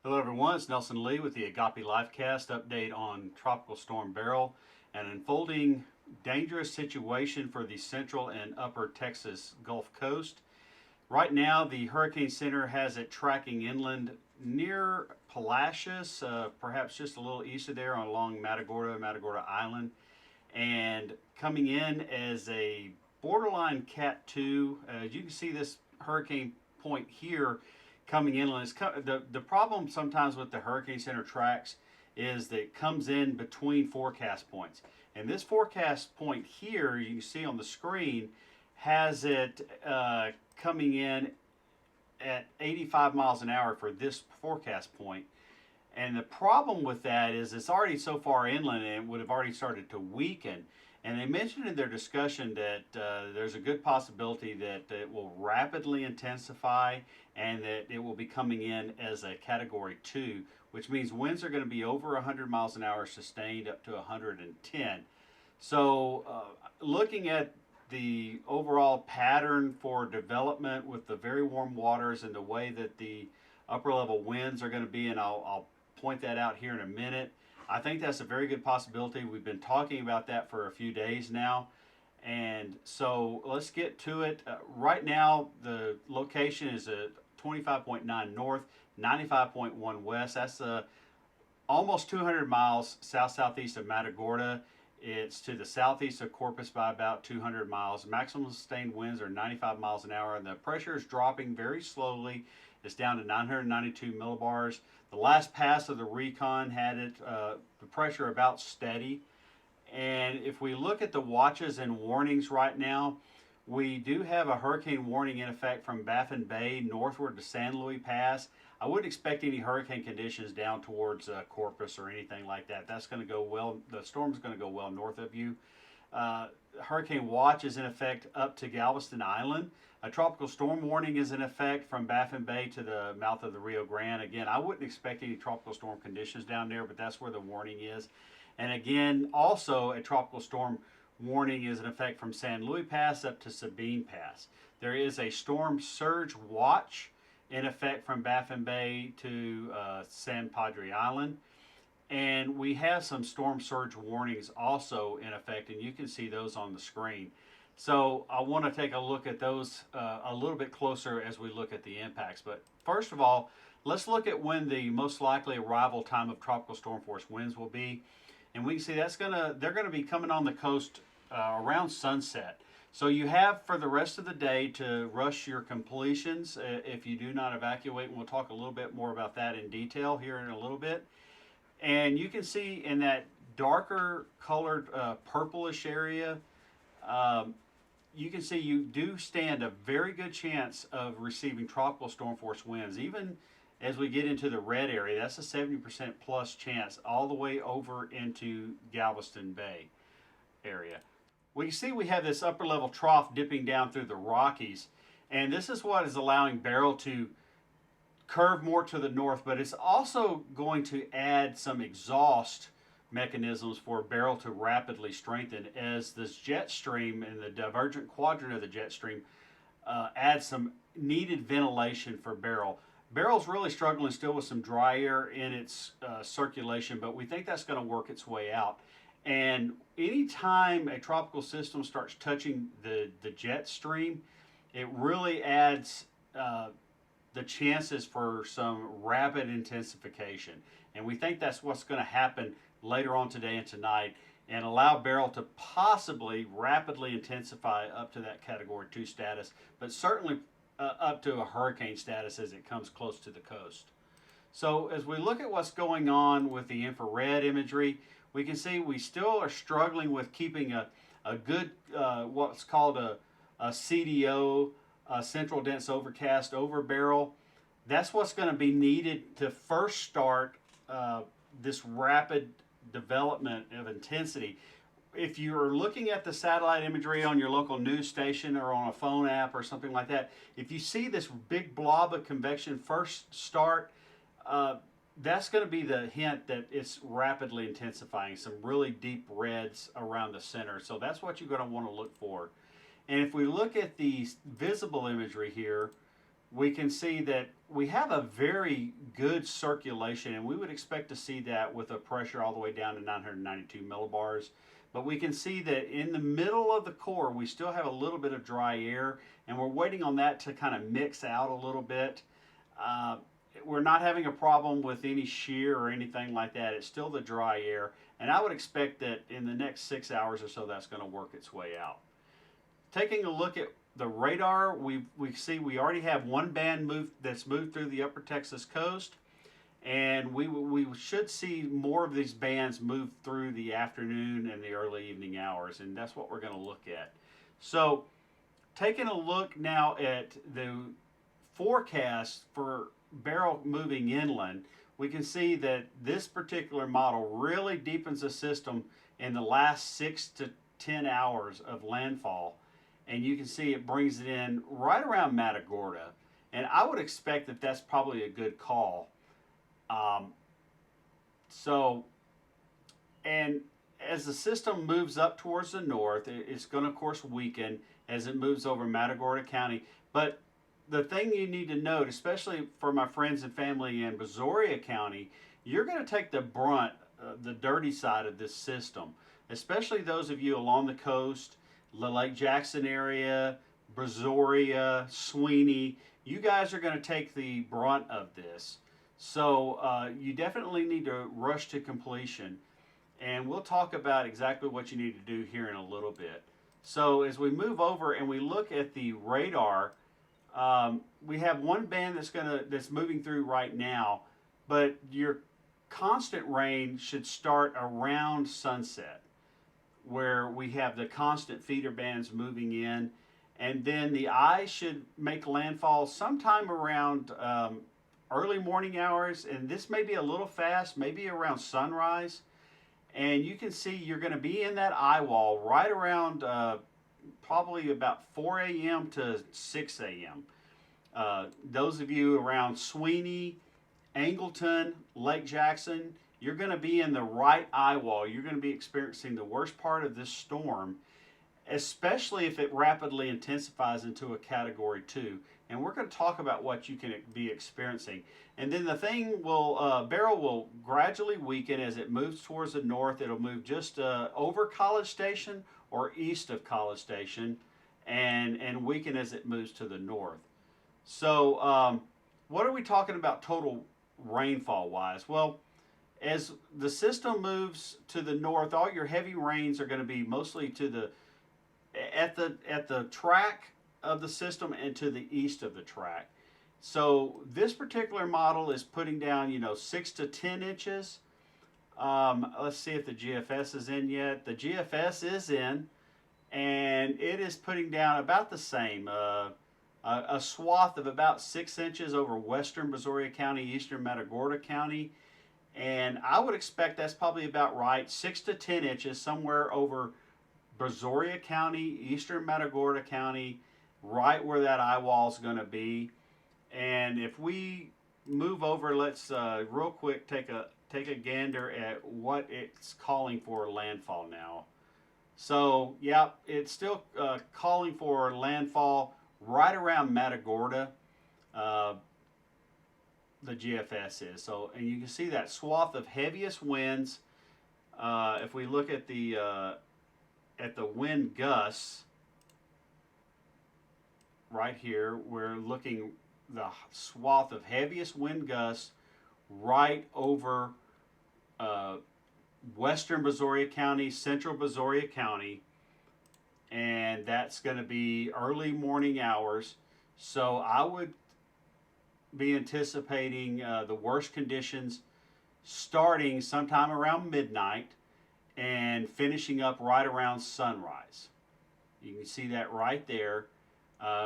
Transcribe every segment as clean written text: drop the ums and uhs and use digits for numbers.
Hello everyone, it's Nelson Lee with the Agape Lifecast update on Tropical Storm Beryl, an unfolding dangerous situation for the central and upper Texas Gulf Coast. Right now, the Hurricane Center has it tracking inland near Palacios, perhaps just a little east of there along Matagorda Island, and coming in as a borderline Cat 2. As you can see, this hurricane point here coming inland is the problem sometimes with the Hurricane Center tracks is that it comes in between forecast points. And this forecast point here, you can see on the screen, has it coming in at 85 miles an hour for this forecast point. And the problem with that is it's already so far inland and it would have already started to weaken. And they mentioned in their discussion that there's a good possibility that it will rapidly intensify and that it will be coming in as a Category 2, which means winds are going to be over 100 miles an hour sustained up to 110. So looking at the overall pattern for development with the very warm waters and the way that the upper level winds are going to be, and I'll point that out here in a minute, I think that's a very good possibility. We've been talking about that for a few days now. And so let's get to it. Right now, the location is at 25.9 north, 95.1 west. That's almost 200 miles south-southeast of Matagorda. It's to the southeast of Corpus by about 200 miles. Maximum sustained winds are 95 miles an hour, and the pressure is dropping very slowly. It's down to 992 millibars. The last pass of the recon had it, the pressure about steady. And if we look at the watches and warnings right now, we do have a hurricane warning in effect from Baffin Bay northward to San Luis Pass. I wouldn't expect any hurricane conditions down towards Corpus or anything like that. That's going to go well. The storm's going to go well north of you. Hurricane watch is in effect up to Galveston Island. A tropical storm warning is in effect from Baffin Bay to the mouth of the Rio Grande. Again, I wouldn't expect any tropical storm conditions down there, but that's where the warning is. And again, also a tropical storm warning is in effect from San Luis Pass up to Sabine Pass. There is a storm surge watch in effect from Baffin Bay to San Padre Island. And we have some storm surge warnings also in effect, and you can see those on the screen. So I want to take a look at those a little bit closer as we look at the impacts. But first of all, let's look at when the most likely arrival time of tropical storm force winds will be. And we can see they're going to be coming on the coast around sunset. So you have for the rest of the day to rush your completions if you do not evacuate. And we'll talk a little bit more about that in detail here in a little bit. And you can see in that darker colored purplish area, you can see you do stand a very good chance of receiving tropical storm force winds. Even as we get into the red area, that's a 70% plus chance all the way over into Galveston Bay area. We see we have this upper level trough dipping down through the Rockies, and this is what is allowing Beryl to curve more to the north, but it's also going to add some exhaust mechanisms for Beryl to rapidly strengthen as this jet stream and the divergent quadrant of the jet stream adds some needed ventilation for Beryl. Beryl's really struggling still with some dry air in its circulation, but we think that's going to work its way out. And anytime a tropical system starts touching the jet stream, it really adds the chances for some rapid intensification. And we think that's what's going to happen later on today and tonight and allow Beryl to possibly rapidly intensify up to that Category 2 status, but certainly up to a hurricane status as it comes close to the coast. So as we look at what's going on with the infrared imagery, we can see we still are struggling with keeping a good, what's called a CDO, central dense overcast over Beryl. That's what's going to be needed to first start this rapid development of intensity. If you're looking at the satellite imagery on your local news station or on a phone app or something like that, if you see this big blob of convection first start, that's going to be the hint that it's rapidly intensifying, some really deep reds around the center. So that's what you're going to want to look for. And if we look at the visible imagery here, we can see that we have a very good circulation, and we would expect to see that with a pressure all the way down to 992 millibars. But we can see that in the middle of the core, we still have a little bit of dry air, and we're waiting on that to kind of mix out a little bit. Uh, we're not having a problem with any shear or anything like that. It's still the dry air, and I would expect that in the next 6 hours or so, that's going to work its way out. Taking a look at the radar, we see we already have one band that's moved through the upper Texas coast, and we should see more of these bands move through the afternoon and the early evening hours, and that's what we're going to look at. So taking a look now at the forecast for Beryl moving inland, we can see that this particular model really deepens the system in the last 6 to 10 hours of landfall. And you can see it brings it in right around Matagorda. And I would expect that that's probably a good call. And as the system moves up towards the north, it's going to, of course, weaken as it moves over Matagorda County. But the thing you need to note, especially for my friends and family in Brazoria County, you're going to take the brunt, the dirty side of this system, especially those of you along the coast, the Lake Jackson area, Brazoria, Sweeney. You guys are going to take the brunt of this. So you definitely need to rush to completion. And we'll talk about exactly what you need to do here in a little bit. So as we move over and we look at the radar, we have one band that's moving through right now, but your constant rain should start around sunset, where we have the constant feeder bands moving in, and then the eye should make landfall sometime around early morning hours, and this may be a little fast, maybe around sunrise. And you can see you're going to be in that eye wall right around probably about 4 a.m. to 6 a.m. Those of you around Sweeney, Angleton, Lake Jackson, you're going to be in the right eye wall. You're going to be experiencing the worst part of this storm, especially if it rapidly intensifies into a Category 2. And we're going to talk about what you can be experiencing. And then the thing Beryl will gradually weaken as it moves towards the north. It'll move just over College Station or east of College Station, and weaken as it moves to the north. So what are we talking about total rainfall wise? Well, as the system moves to the north, all your heavy rains are going to be mostly at the track of the system and to the east of the track. So this particular model is putting down, 6 to 10 inches. Let's see if the GFS is in yet. The GFS is in, and it is putting down about the same. A swath of about 6 inches over western Brazoria County, eastern Matagorda County. And I would expect that's probably about right, 6 to 10 inches somewhere over Brazoria County, eastern Matagorda County, right where that eye wall is going to be. And if we move over, let's real quick take a gander at what it's calling for landfall now. So, yeah, it's still calling for landfall right around Matagorda. The GFS is. So, and you can see that swath of heaviest winds. If we look at the wind gusts right here, we're looking the swath of heaviest wind gusts right over western Brazoria County, central Brazoria County, and that's going to be early morning hours. So I would be anticipating the worst conditions starting sometime around midnight and finishing up right around sunrise. You can see that right there.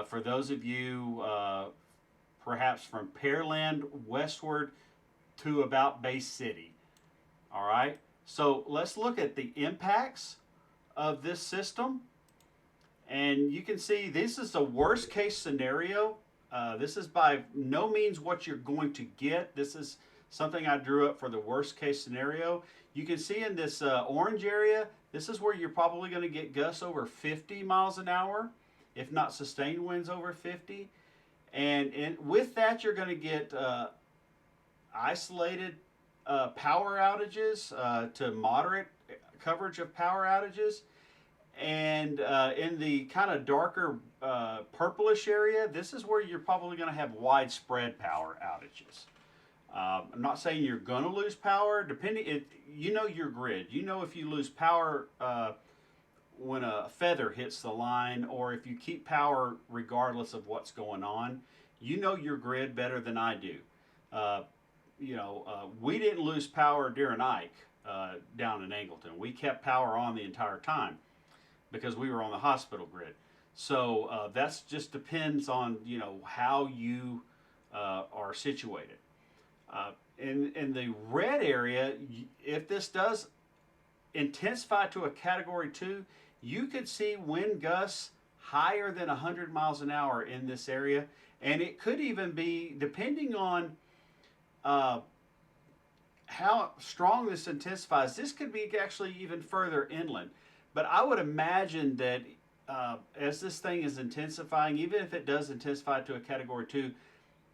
For those of you perhaps from Pearland westward to about Bay City. All right, so let's look at the impacts of this system. And you can see this is the worst case scenario. This is by no means what you're going to get. This is something I drew up for the worst case scenario. You can see in this orange area, this is where you're probably going to get gusts over 50 miles an hour, if not sustained winds over 50. And with that, you're going to get isolated power outages to moderate coverage of power outages. And in the kind of darker purplish area, this is where you're probably going to have widespread power outages. I'm not saying you're going to lose power. You know your grid. You know if you lose power when a feather hits the line, or if you keep power regardless of what's going on. You know your grid better than I do. Uh, we didn't lose power during Ike down in Angleton. We kept power on the entire time because we were on the hospital grid. So that's just depends on how you are situated. In the red area, if this does intensify to a Category 2, you could see wind gusts higher than 100 miles an hour in this area. And it could even be, depending on how strong this intensifies, this could be actually even further inland. But I would imagine that as this thing is intensifying, even if it does intensify to a Category 2,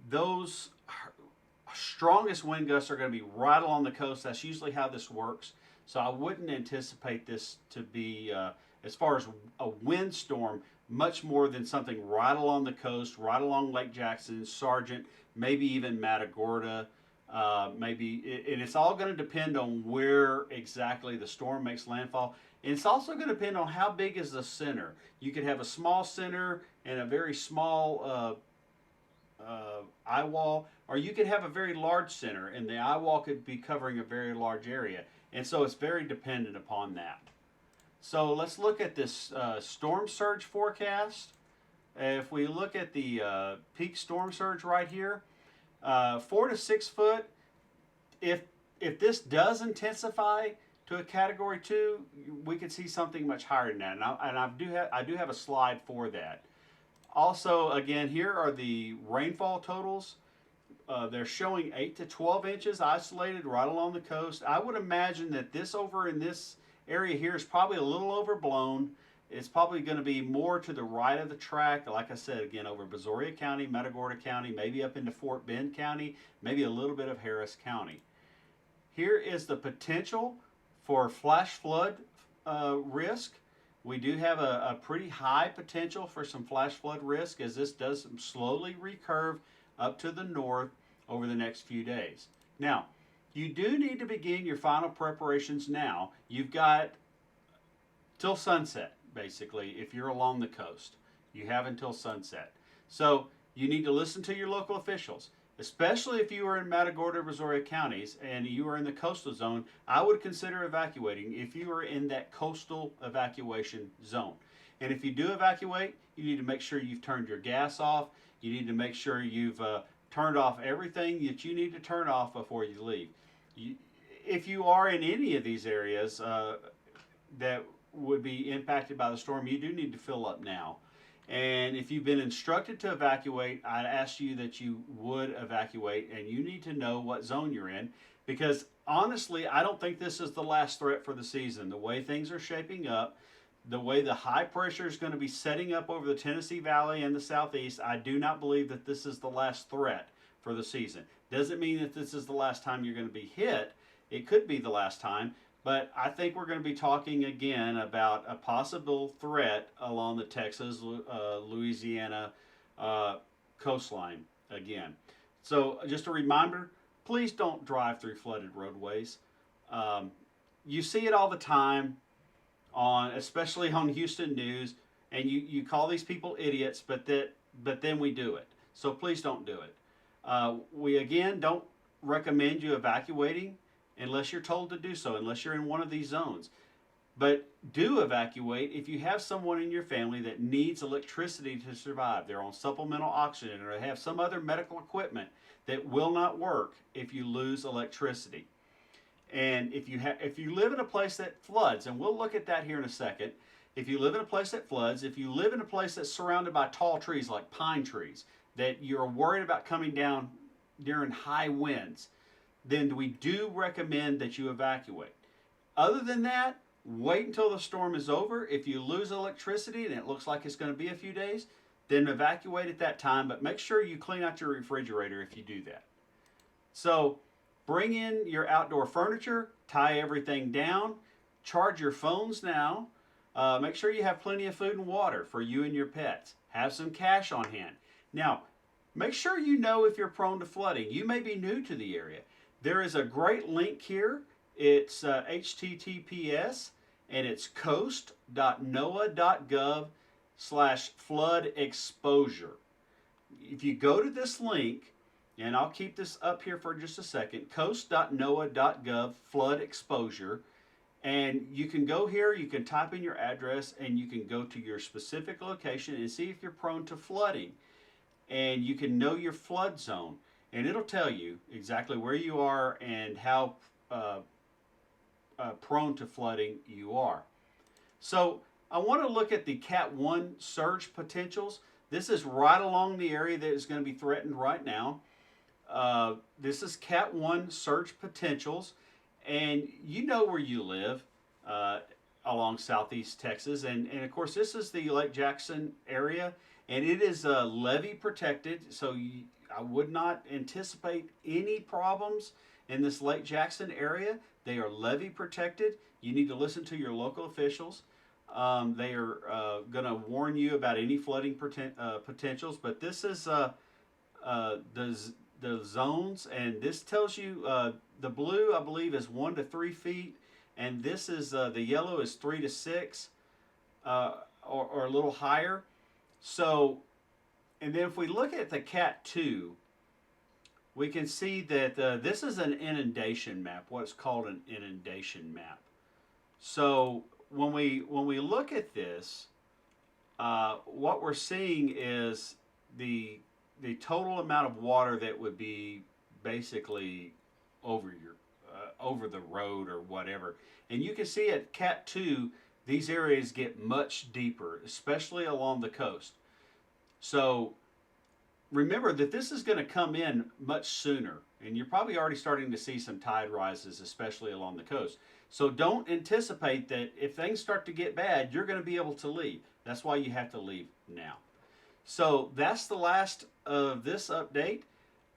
those strongest wind gusts are going to be right along the coast. That's usually how this works. So I wouldn't anticipate this to be, as far as a windstorm, much more than something right along the coast, right along Lake Jackson, Sargent, maybe even Matagorda. And it's all going to depend on where exactly the storm makes landfall. And it's also going to depend on how big is the center. You could have a small center and a very small eye wall, or you could have a very large center and the eye wall could be covering a very large area. And so it's very dependent upon that. So let's look at this storm surge forecast. If we look at the peak storm surge right here, 4 to 6 foot. If this does intensify to a Category 2, we could see something much higher than that. And I do have a slide for that. Also, again, here are the rainfall totals. They're showing 8 to 12 inches isolated right along the coast. I would imagine that this over in this area here is probably a little overblown. It's probably going to be more to the right of the track. Like I said, again, over Brazoria County, Matagorda County, maybe up into Fort Bend County, maybe a little bit of Harris County. Here is the potential for flash flood risk. We do have a pretty high potential for some flash flood risk as this does slowly recurve up to the north over the next few days. Now, you do need to begin your final preparations now. You've got till sunset, basically, if you're along the coast. You have until sunset. So you need to listen to your local officials, especially if you are in Matagorda, Brazoria counties, and you are in the coastal zone. I would consider evacuating if you are in that coastal evacuation zone. And if you do evacuate, you need to make sure you've turned your gas off. You need to make sure you've turned off everything that you need to turn off before you leave. If you are in any of these areas that would be impacted by the storm, you do need to fill up now. And if you've been instructed to evacuate, I'd ask you that you would evacuate, and you need to know what zone you're in, because honestly, I don't think this is the last threat for the season. The way things are shaping up, the way the high pressure is going to be setting up over the Tennessee Valley and the southeast, I do not believe that this is the last threat for the season. Doesn't mean that this is the last time you're going to be hit. It could be the last time, but I think we're going to be talking again about a possible threat along the Texas, Louisiana coastline again. So just a reminder, please don't drive through flooded roadways. You see it all the time, especially on Houston News, and you call these people idiots, but then we do it. So please don't do it. We again don't recommend you evacuating unless you're told to do so, unless you're in one of these zones. But do evacuate if you have someone in your family that needs electricity to survive. They're on supplemental oxygen, or they have some other medical equipment that will not work if you lose electricity. And if you live in a place that floods, and we'll look at that here in a second, if you live in a place that floods, if you live in a place that's surrounded by tall trees like pine trees, that you're worried about coming down during high winds, then we do recommend that you evacuate. Other than that, wait until the storm is over. If you lose electricity and it looks like it's going to be a few days, then evacuate at that time, but make sure you clean out your refrigerator if you do that. So bring in your outdoor furniture, tie everything down, charge your phones now. Make sure you have plenty of food and water for you and your pets. Have some cash on hand. Now, make sure you know if you're prone to flooding. You may be new to the area. There is a great link here. It's HTTPS and it's coast.noaa.gov/flood exposure. If you go to this link, and I'll keep this up here for just a second, coast.noaa.gov flood exposure, and you can go here, you can type in your address, and you can go to your specific location and see if you're prone to flooding. And you can know your flood zone, and it'll tell you exactly where you are and how prone to flooding you are. So I want to look at the Cat 1 surge potentials. This is right along the area that is going to be threatened right now. This is Cat 1 surge potentials, and you know where you live along southeast Texas, and of course this is the Lake Jackson area, and it is levee protected, so I would not anticipate any problems in this Lake Jackson area. They are levee protected. You need to listen to your local officials. They are going to warn you about any flooding potentials, but this is the zones, and this tells you the blue, I believe, is 1 to 3 feet, and this is the yellow is 3 to 6 or a little higher. So, and then if we look at the Cat 2, we can see that this is an inundation map, what's called an inundation map. So when we look at this, what we're seeing is the total amount of water that would be basically over the road or whatever. And you can see at Cat 2, these areas get much deeper, especially along the coast. So remember that this is going to come in much sooner, and you're probably already starting to see some tide rises, especially along the coast. So don't anticipate that if things start to get bad, you're going to be able to leave. That's why you have to leave now. So that's the last of this update.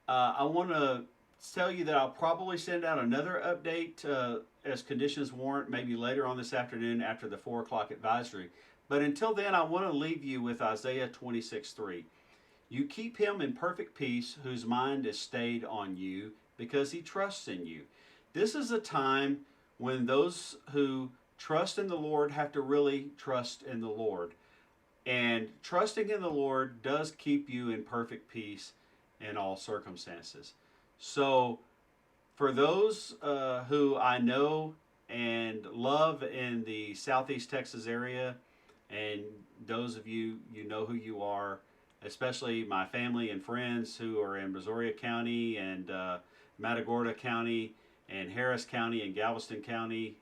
I want to tell you that I'll probably send out another update as conditions warrant, maybe later on this afternoon after the 4 o'clock advisory. But until then, I want to leave you with Isaiah 26:3. You keep him in perfect peace whose mind is stayed on you because he trusts in you. This is a time when those who trust in the Lord have to really trust in the Lord. And trusting in the Lord does keep you in perfect peace in all circumstances. So for those who I know and love in the southeast Texas area, and those of you, you know who you are, especially my family and friends who are in Brazoria County and Matagorda County and Harris County and Galveston County,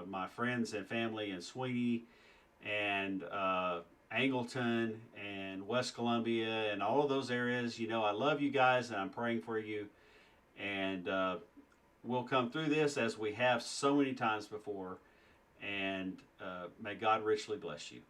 my friends and family in Sweeney and Angleton and West Columbia and all of those areas. You know, I love you guys and I'm praying for you. And we'll come through this as we have so many times before. And may God richly bless you.